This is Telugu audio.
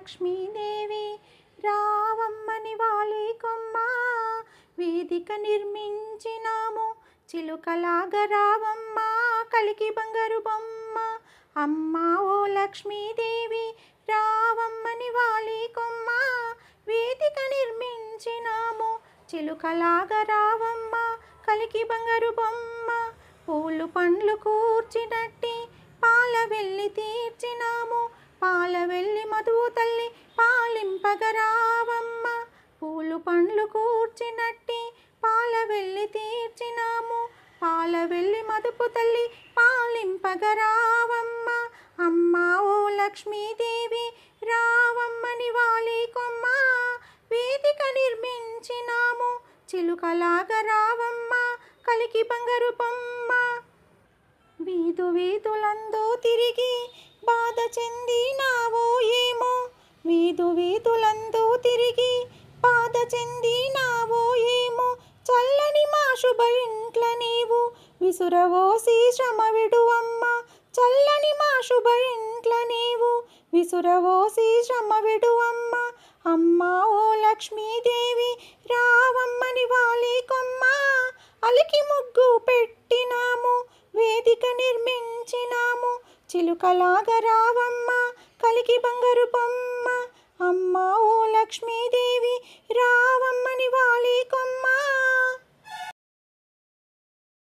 లక్ష్మీదేవి రావమ్మని వాలి కొమ్మ వేదిక నిర్మించినాము చిలుకలాగా రావమ్మ కలికి బంగారు బొమ్మ అమ్మ ఓ లక్ష్మీదేవి రావమ్మని వాలి కొమ్మ వేదిక నిర్మించినాము చిలుకలాగా రావమ్మ కలికి బంగారు బొమ్మ పూలు పండ్లు కూర్చినట్టి పాల వెళ్ళి తీర్చినాము పాల వెళ్ళి మధువు తల్లి పాలింపగరావమ్మ పూలు పండ్లు కూర్చినట్టి పాల వెళ్ళి తీర్చినాము పాల వెళ్ళి మధుపు తల్లి పాలింపగరావమ్మ అమ్మ ఓ లక్ష్మీదేవి రావమ్మని వాలి కొమ్మ వేదిక నిర్మించినాము చిలుకలాగా రావమ్మ కలికి బంగారు బొమ్మ వీధు వీధులందు తిరిగి బాధ చెందినావో ఏమో వీధు వీధులందు తిరిగి బాధ చెందినావో ఏమో చల్లని మా శుభ ఇంట్ల నీవు విసురవోసి శ్రమ విడువమ్మ చల్లని మా శుభ ఇంట్ల నీవు విసురవోసి శ్రమ విడువమ్మ అమ్మ ఓ లక్ష్మీదేవి రావమ్మని వాలి కొమ్మ అలికి ముగ్గు పెట్టినాము వేదిక నిర్మించినాము చిలుకలాగా రావమ్మ కలికి బంగారు బొమ్మ అమ్మ ఓ లక్ష్మీదేవి రావమ్మని వాలి కొమ్మ.